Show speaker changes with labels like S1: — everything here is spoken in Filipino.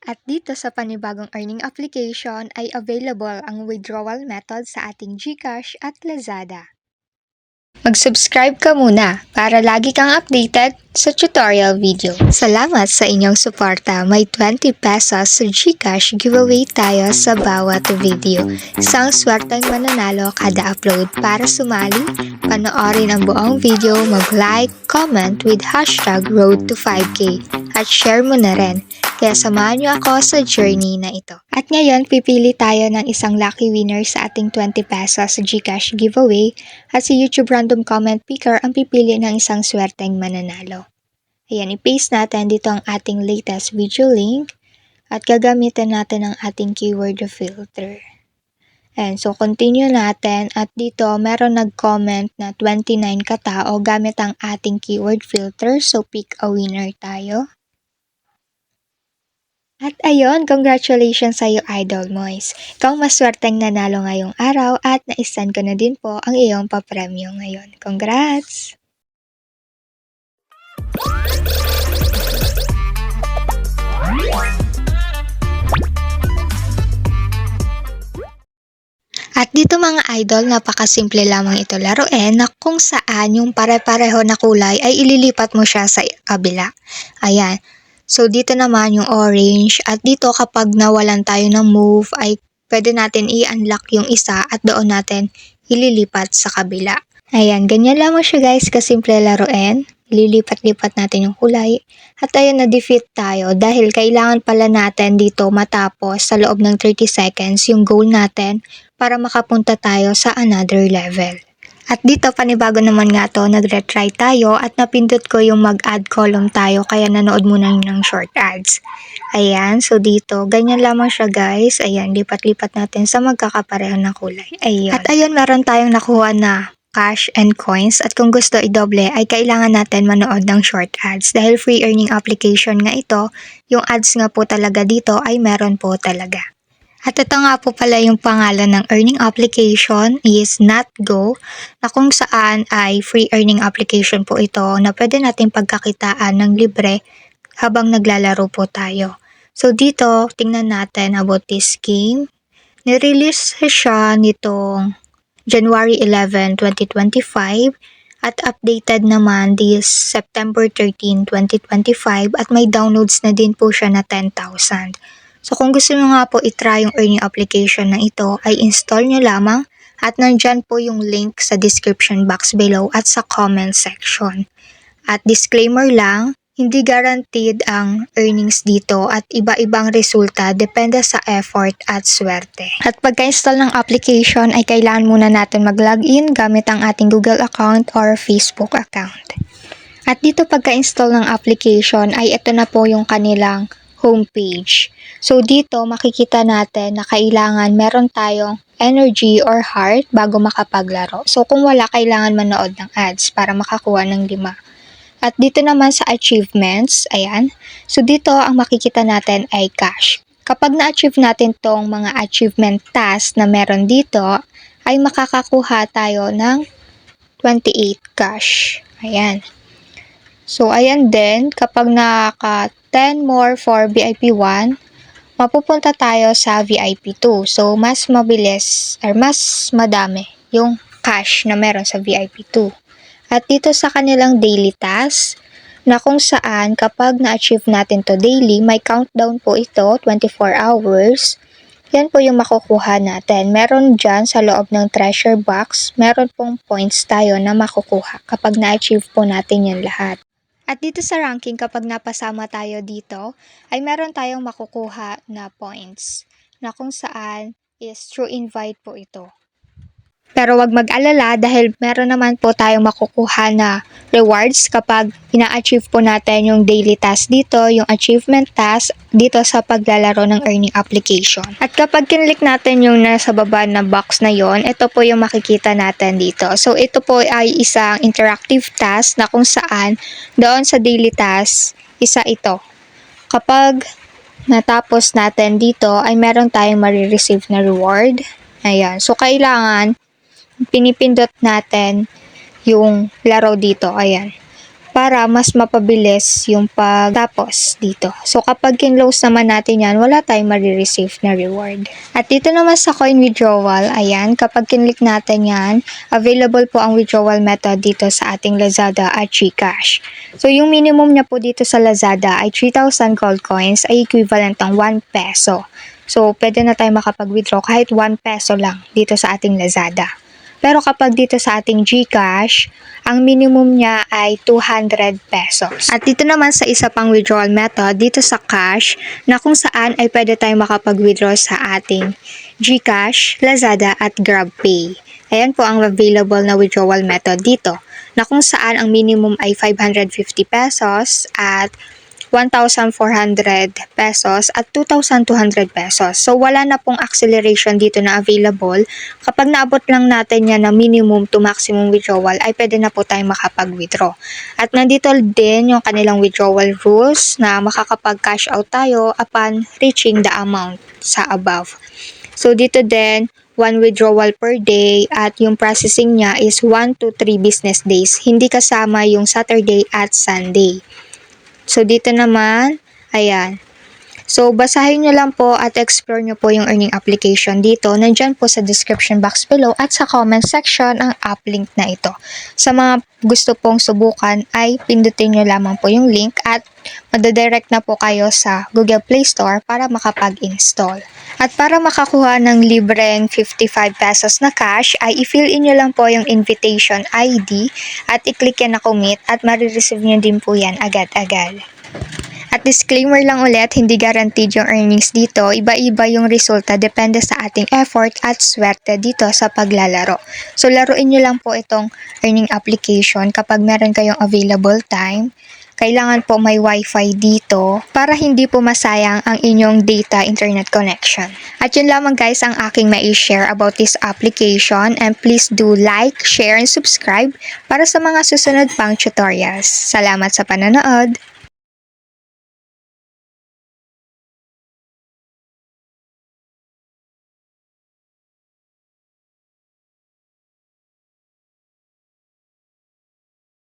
S1: At dito sa panibagong earning application ay available ang withdrawal method sa ating GCash at Lazada. Mag-subscribe ka muna para lagi kang updated sa tutorial video. Salamat sa inyong suporta. May 20 pesos sa GCash giveaway tayo sa bawat video. Isang swerteng mananalo kada upload. Para sumali, panoorin ang buong video, mag-like, comment with hashtag road to 5K at share mo na rin. Kaya samahan niyo ako sa journey na ito. At ngayon, pipili tayo ng isang lucky winner sa ating 20 pesos GCash giveaway at si YouTube Random Comment Picker ang pipili ng isang swerteng mananalo. Ayan, i-paste natin dito ang ating latest video link at gagamitin natin ang ating keyword filter. And so, continue natin at dito meron nag-comment na 29 katao gamit ang ating keyword filter. So, pick a winner tayo. At ayun, congratulations sa iyo, Idol Moise. Ikaw maswerteng nanalo ngayong araw at na-send ko na din po ang iyong papremyo ngayon. Congrats! At dito mga idol, napakasimple lamang ito laruin na kung saan yung pare-pareho na kulay ay ililipat mo siya sa kabila. Ayan. So, dito naman yung orange at dito kapag nawalan tayo ng move ay pwede natin i-unlock yung isa at doon natin ililipat sa kabila. Ayan, ganyan lamang siya guys, kasimple laruin. Lilipat-lipat natin yung kulay. At ayun, na-defeat tayo dahil kailangan pala natin dito matapos sa loob ng 30 seconds yung goal natin para makapunta tayo sa another level. At dito, panibago naman nga to, nagretry tayo at napindot ko yung mag-add column tayo kaya nanood muna ng short ads. Ayan, so dito, ganyan lamang siya guys. Ayan, lipat-lipat natin sa magkakapareho na kulay. Ayan. At ayun, meron tayong nakuha na cash and coins at kung gusto i-doble ay kailangan natin manood ng short ads. Dahil free earning application nga ito, yung ads nga po talaga dito ay meron po talaga. At ito nga po pala yung pangalan ng earning application is NotGo na kung saan ay free earning application po ito na pwede natin pagkakitaan ng libre habang naglalaro po tayo. So dito, tingnan natin about this game. Nirelease siya nitong January 11, 2025 at updated naman this September 13, 2025 at may downloads na din po siya na 10,000. So kung gusto nyo nga po itry yung earning application na ito ay install nyo lamang at nandyan po yung link sa description box below at sa comment section. At disclaimer lang, hindi guaranteed ang earnings dito at iba-ibang resulta depende sa effort at swerte. At pagka-install ng application ay kailangan muna natin mag-login gamit ang ating Google account or Facebook account. At dito pagka-install ng application ay ito na po yung kanilang homepage. So dito makikita natin na kailangan meron tayong energy or heart bago makapaglaro. So kung wala, kailangan manood ng ads para makakuha ng 5. At dito naman sa achievements, ayan. So dito ang makikita natin ay cash. Kapag na-achieve natin tong mga achievement tasks na meron dito, ay makakakuha tayo ng 28 cash. Ayan. So ayan din, kapag naka 10 more for VIP 1, mapupunta tayo sa VIP 2. So, mas mabilis or mas madami yung cash na meron sa VIP 2. At dito sa kanilang daily task, na kung saan kapag na-achieve natin to daily, may countdown po ito, 24 hours. Yan po yung makukuha natin. Meron dyan sa loob ng treasure box, meron pong points tayo na makukuha kapag na-achieve po natin yan lahat. At dito sa ranking, kapag napasama tayo dito, ay meron tayong makukuha na points na kung saan is through invite po ito. Pero wag mag-alala dahil meron naman po tayong makukuha na rewards kapag ina-achieve po natin yung daily task dito, yung achievement task dito sa paglalaro ng earning application. At kapag kinlik natin yung nasa baba na box na yon, ito po yung makikita natin dito. So ito po ay isang interactive task na kung saan doon sa daily task, isa ito. Kapag natapos natin dito ay meron tayong marireceive na reward. Ayan. So kailangan pinipindot natin yung laro dito. Ayan. para mas mapabilis yung pagtapos dito. So kapag kinlose naman natin yan, wala tayong marireceive na reward. At dito naman sa coin withdrawal, ayan, kapag kinlik natin yan, available po ang withdrawal method dito sa ating Lazada at GCash. So yung minimum niya po dito sa Lazada ay 3,000 gold coins ay equivalent ng 1 peso. So pwede na tayo makapag-withdraw kahit 1 peso lang dito sa ating Lazada. Pero kapag dito sa ating GCash, ang minimum niya ay 200 pesos. At dito naman sa isa pang withdrawal method, dito sa cash, na kung saan ay pwede tayong makapag-withdraw sa ating GCash, Lazada at GrabPay. Ayan po ang available na withdrawal method dito, na kung saan ang minimum ay 550 pesos at 1,400 pesos at 2,200 pesos. So, wala na pong acceleration dito na available. Kapag naabot lang natin yan na minimum to maximum withdrawal, ay pwede na po tayong makapag-withdraw. At nandito din yung kanilang withdrawal rules na makakapag-cash out tayo upon reaching the amount sa above. So, dito din, 1 withdrawal per day at yung processing niya is 1 to 3 business days. Hindi kasama yung Saturday at Sunday. So, dito naman, ayan. So, basahin nyo lang po at explore nyo po yung earning application dito. Nandyan po sa description box below at sa comment section ang app link na ito. Sa mga gusto pong subukan ay pindutin nyo lamang po yung link at madadirect na po kayo sa Google Play Store para makapag-install. At para makakuha ng libreng 55 pesos na cash ay i-fill in nyo lang po yung invitation ID at i-click yan na commit at marireceive nyo din po yan agad-agad. At disclaimer lang ulit, hindi guaranteed yung earnings dito. Iba-iba yung resulta depende sa ating effort at swerte dito sa paglalaro. So laruin nyo lang po itong earning application kapag meron kayong available time. Kailangan po may wifi dito para hindi po masayang ang inyong data internet connection. At yun lamang guys ang aking mai-share about this application, and please do like, share, and subscribe para sa mga susunod pang tutorials. Salamat sa panonood!